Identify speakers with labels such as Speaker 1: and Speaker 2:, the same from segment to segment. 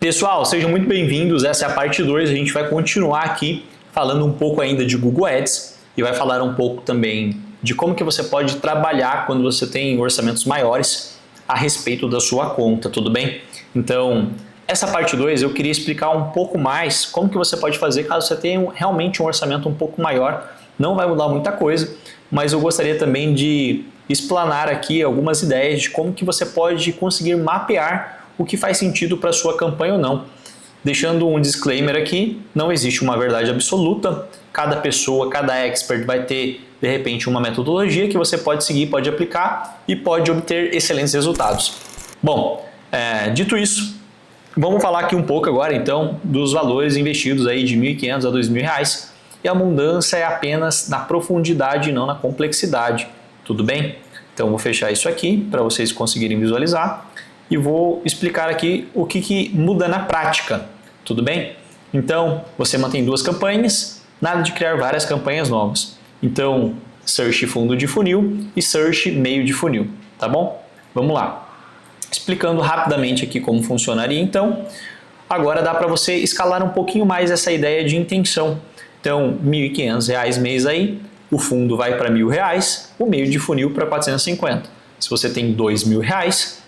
Speaker 1: Pessoal, sejam muito bem-vindos. Essa é a parte 2. A gente vai continuar aqui falando um pouco ainda de Google Ads e vai falar um pouco também de como que você pode trabalhar quando você tem orçamentos maiores a respeito da sua conta, tudo bem? Então, essa parte 2 eu queria explicar um pouco mais como que você pode fazer caso você tenha realmente um orçamento um pouco maior. Não vai mudar muita coisa, mas eu gostaria também de explanar aqui algumas ideias de como que você pode conseguir mapear o que faz sentido para a sua campanha ou não. Deixando um disclaimer aqui, não existe uma verdade absoluta, cada pessoa, cada expert vai ter, de repente, uma metodologia que você pode seguir, pode aplicar e pode obter excelentes resultados. Bom, dito isso, vamos falar aqui um pouco agora então dos valores investidos aí de R$ 1.500 a R$ 2.000 e a mudança é apenas na profundidade e não na complexidade, tudo bem? Então vou fechar isso aqui para vocês conseguirem visualizar. E vou explicar aqui o que muda na prática, tudo bem? Então, você mantém duas campanhas, nada de criar várias campanhas novas. Então, Search fundo de funil e Search meio de funil, tá bom? Vamos lá. Explicando rapidamente aqui como funcionaria, então, agora dá para você escalar um pouquinho mais essa ideia de intenção. Então, R$ 1.500 mês aí, o fundo vai para R$ 1.000, o meio de funil para 450. Se você tem R$ 2.000,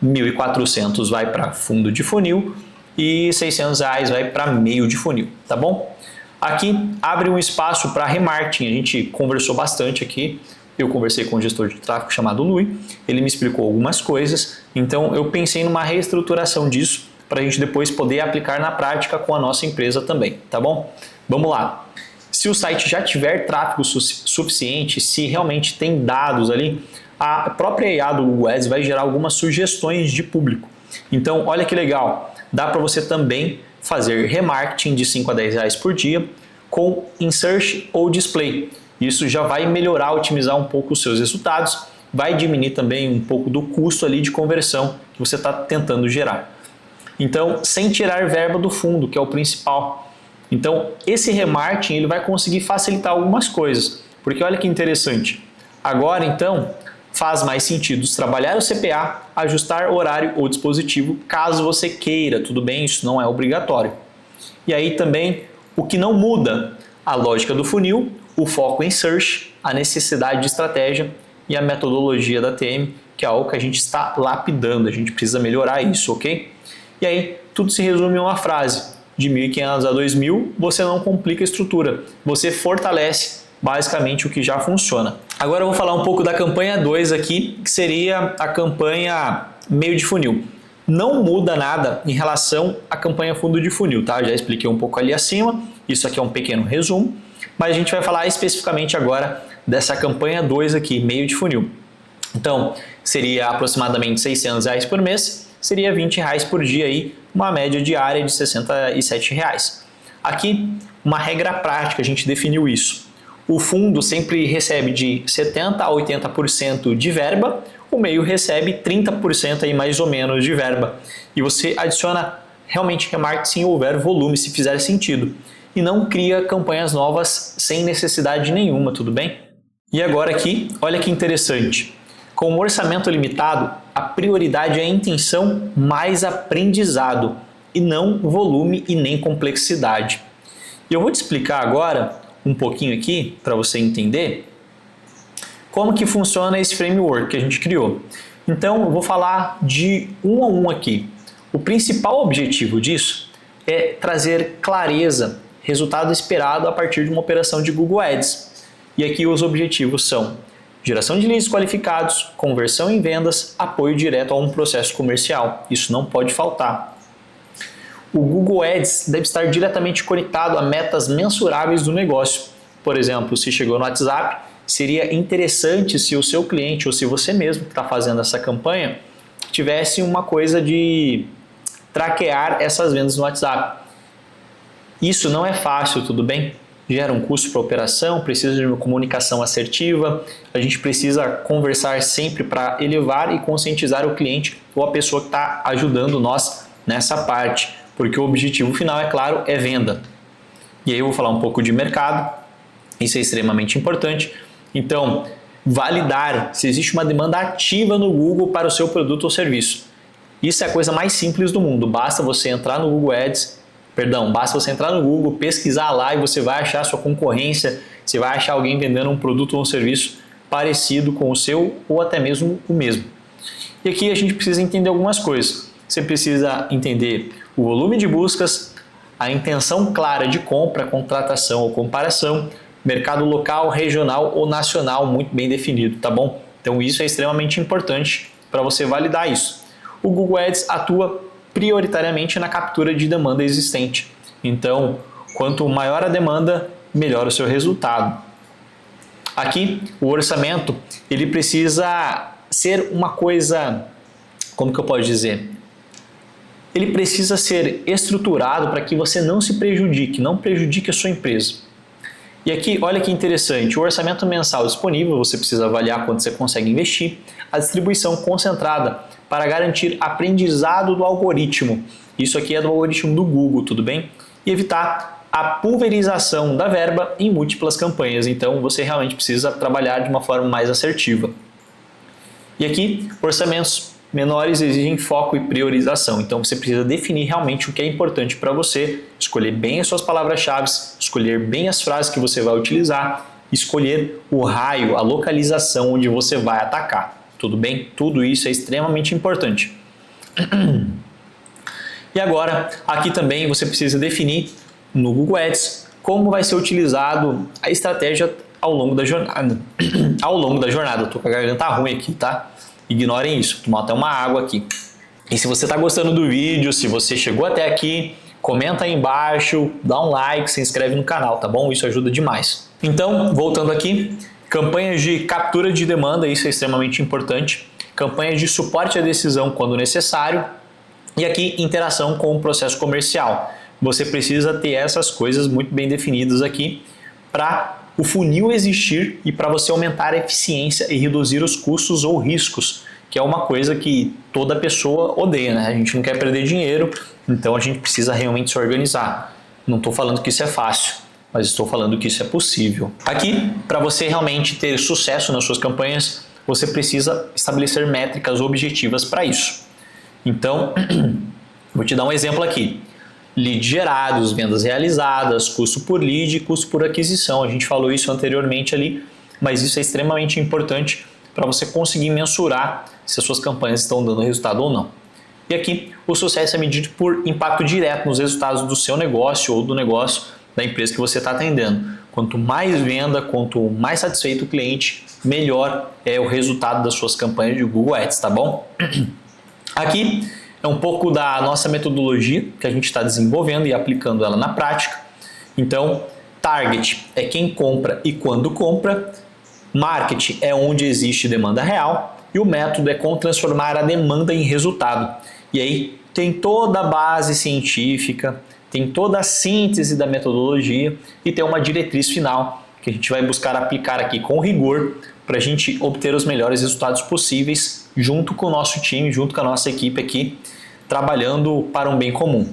Speaker 1: 1.400 vai para fundo de funil e R$ 600 vai para meio de funil, tá bom? Aqui abre um espaço para remarketing, a gente conversou bastante aqui, eu conversei com um gestor de tráfego chamado Lui, ele me explicou algumas coisas, então eu pensei numa reestruturação disso para a gente depois poder aplicar na prática com a nossa empresa também, tá bom? Vamos lá! Se o site já tiver tráfego suficiente, se realmente tem dados ali, a própria IA do Google Ads vai gerar algumas sugestões de público. Então, olha que legal, dá para você também fazer remarketing de 5 a 10 reais por dia com insert ou display. Isso já vai melhorar, otimizar um pouco os seus resultados, vai diminuir também um pouco do custo ali de conversão que você está tentando gerar. Então, sem tirar verba do fundo, que é o principal. Então, esse remarketing ele vai conseguir facilitar algumas coisas, porque olha que interessante. Agora, então, faz mais sentido trabalhar o CPA, ajustar horário ou dispositivo, caso você queira, tudo bem? Isso não é obrigatório. E aí também, o que não muda, a lógica do funil, o foco em search, a necessidade de estratégia e a metodologia da TM, que é algo que a gente está lapidando, a gente precisa melhorar isso, ok? E aí, tudo se resume em uma frase, de 1.500 a 2.000, você não complica a estrutura, você fortalece basicamente o que já funciona. Agora eu vou falar um pouco da campanha 2 aqui, que seria a campanha meio de funil. Não muda nada em relação à campanha fundo de funil, tá? Já expliquei um pouco ali acima, isso aqui é um pequeno resumo, mas a gente vai falar especificamente agora dessa campanha 2 aqui, meio de funil. Então, seria aproximadamente R$ 600 por mês, seria R$ 20 por dia aí, uma média diária de R$ 67. Aqui, uma regra prática, a gente definiu isso. O fundo sempre recebe de 70% a 80% de verba, o meio recebe 30% aí mais ou menos de verba. E você adiciona realmente remarketing se houver volume, se fizer sentido. E não cria campanhas novas sem necessidade nenhuma, tudo bem? E agora aqui, olha que interessante. Com um orçamento limitado, a prioridade é a intenção mais aprendizado, e não volume e nem complexidade. E eu vou te explicar agora um pouquinho aqui para você entender como que funciona esse framework que a gente criou. Então eu vou falar de um a um aqui. O principal objetivo disso é trazer clareza, resultado esperado a partir de uma operação de Google Ads. E aqui os objetivos são geração de leads qualificados, conversão em vendas, apoio direto a um processo comercial. Isso não pode faltar. O Google Ads deve estar diretamente conectado a metas mensuráveis do negócio. Por exemplo, se chegou no WhatsApp, seria interessante se o seu cliente ou se você mesmo que está fazendo essa campanha tivesse uma coisa de traquear essas vendas no WhatsApp. Isso não é fácil, tudo bem? Gera um custo para a operação, precisa de uma comunicação assertiva, a gente precisa conversar sempre para elevar e conscientizar o cliente ou a pessoa que está ajudando nós nessa parte. Porque o objetivo final, é claro, é venda. E aí eu vou falar um pouco de mercado, isso é extremamente importante. Então, validar se existe uma demanda ativa no Google para o seu produto ou serviço. Isso é a coisa mais simples do mundo. Basta você entrar no Google Ads, basta você entrar no Google, pesquisar lá e você vai achar a sua concorrência, você vai achar alguém vendendo um produto ou um serviço parecido com o seu ou até mesmo o mesmo. E aqui a gente precisa entender algumas coisas. Você precisa entender o volume de buscas, a intenção clara de compra, contratação ou comparação, mercado local, regional ou nacional muito bem definido, tá bom? Então isso é extremamente importante para você validar isso. O Google Ads atua prioritariamente na captura de demanda existente. Então, quanto maior a demanda, melhor o seu resultado. Aqui, o orçamento, ele precisa ser uma coisa, como que eu posso dizer? Ele precisa ser estruturado para que você não se prejudique, não prejudique a sua empresa. E aqui, olha que interessante, o orçamento mensal disponível, você precisa avaliar quanto você consegue investir, a distribuição concentrada para garantir aprendizado do algoritmo. Isso aqui é do algoritmo do Google, tudo bem? E evitar a pulverização da verba em múltiplas campanhas. Então, você realmente precisa trabalhar de uma forma mais assertiva. E aqui, orçamentos menores exigem foco e priorização. Então, você precisa definir realmente o que é importante para você, escolher bem as suas palavras-chave, escolher bem as frases que você vai utilizar, escolher o raio, a localização onde você vai atacar. Tudo bem? Tudo isso é extremamente importante. E agora, aqui também você precisa definir no Google Ads como vai ser utilizado a estratégia ao longo da jornada. Ao longo da jornada, eu tô com a garganta ruim aqui, tá? Ignorem isso, vou tomar até uma água aqui. E se você está gostando do vídeo, se você chegou até aqui, comenta aí embaixo, dá um like, se inscreve no canal, tá bom? Isso ajuda demais. Então, voltando aqui, campanhas de captura de demanda, isso é extremamente importante. Campanhas de suporte à decisão quando necessário. E aqui, interação com o processo comercial. Você precisa ter essas coisas muito bem definidas aqui para o funil existir e para você aumentar a eficiência e reduzir os custos ou riscos, que é uma coisa que toda pessoa odeia, né? A gente não quer perder dinheiro, então a gente precisa realmente se organizar. Não estou falando que isso é fácil, mas estou falando que isso é possível. Aqui, para você realmente ter sucesso nas suas campanhas, você precisa estabelecer métricas objetivas para isso. Então, vou te dar um exemplo aqui. Leads gerados, vendas realizadas, custo por lead, custo por aquisição. A gente falou isso anteriormente ali, mas isso é extremamente importante para você conseguir mensurar se as suas campanhas estão dando resultado ou não. E aqui, o sucesso é medido por impacto direto nos resultados do seu negócio ou do negócio da empresa que você está atendendo. Quanto mais venda, quanto mais satisfeito o cliente, melhor é o resultado das suas campanhas de Google Ads, tá bom? Aqui é um pouco da nossa metodologia que a gente está desenvolvendo e aplicando ela na prática. Então, target é quem compra e quando compra, marketing é onde existe demanda real e o método é como transformar a demanda em resultado. E aí tem toda a base científica, tem toda a síntese da metodologia e tem uma diretriz final que a gente vai buscar aplicar aqui com rigor para a gente obter os melhores resultados possíveis junto com o nosso time, junto com a nossa equipe aqui, trabalhando para um bem comum.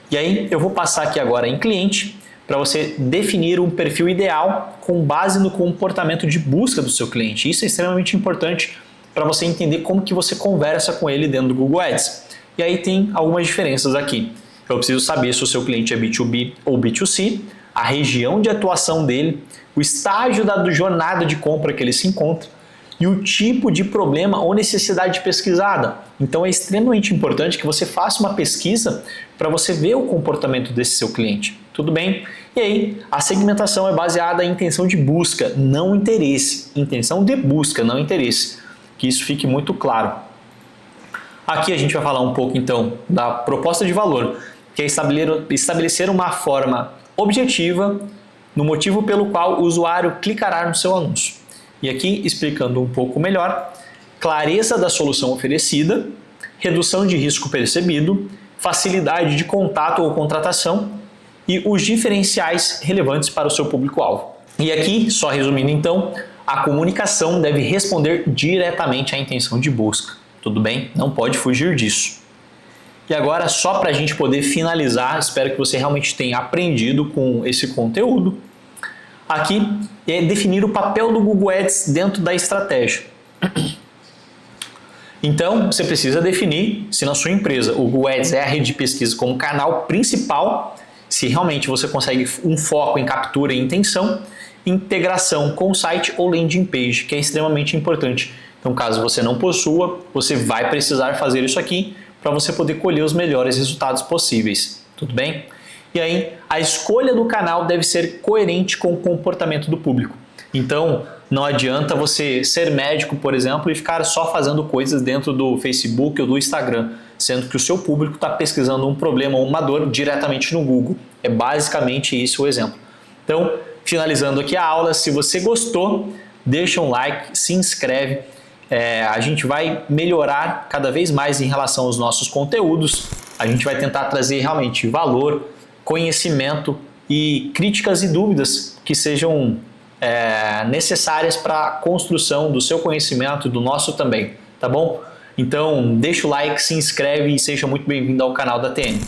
Speaker 1: E aí eu vou passar aqui agora em cliente para você definir um perfil ideal com base no comportamento de busca do seu cliente. Isso é extremamente importante para você entender como que você conversa com ele dentro do Google Ads. E aí tem algumas diferenças aqui. Eu preciso saber se o seu cliente é B2B ou B2C, a região de atuação dele, o estágio da jornada de compra que ele se encontra e o tipo de problema ou necessidade pesquisada. Então é extremamente importante que você faça uma pesquisa para você ver o comportamento desse seu cliente. Tudo bem? E aí, a segmentação é baseada em intenção de busca, não interesse. Intenção de busca, não interesse. Que isso fique muito claro. Aqui a gente vai falar um pouco então da proposta de valor, que é estabelecer uma forma objetiva no motivo pelo qual o usuário clicará no seu anúncio. E aqui, explicando um pouco melhor, clareza da solução oferecida, redução de risco percebido, facilidade de contato ou contratação e os diferenciais relevantes para o seu público-alvo. E aqui, só resumindo então, a comunicação deve responder diretamente à intenção de busca. Tudo bem? Não pode fugir disso. E agora, só para a gente poder finalizar, espero que você realmente tenha aprendido com esse conteúdo. Aqui é definir o papel do Google Ads dentro da estratégia. Então, você precisa definir se na sua empresa o Google Ads é a rede de pesquisa como canal principal, se realmente você consegue um foco em captura e intenção, integração com o site ou landing page, que é extremamente importante. Então, caso você não possua, você vai precisar fazer isso aqui para você poder colher os melhores resultados possíveis. Tudo bem? E aí, a escolha do canal deve ser coerente com o comportamento do público. Então, não adianta você ser médico, por exemplo, e ficar só fazendo coisas dentro do Facebook ou do Instagram, sendo que o seu público está pesquisando um problema ou uma dor diretamente no Google. É basicamente isso o exemplo. Então, finalizando aqui a aula, se você gostou, deixa um like, se inscreve. A gente vai melhorar cada vez mais em relação aos nossos conteúdos. A gente vai tentar trazer realmente valor, conhecimento e críticas e dúvidas que sejam necessárias para a construção do seu conhecimento e do nosso também, tá bom? Então, deixa o like, se inscreve e seja muito bem-vindo ao canal da TN.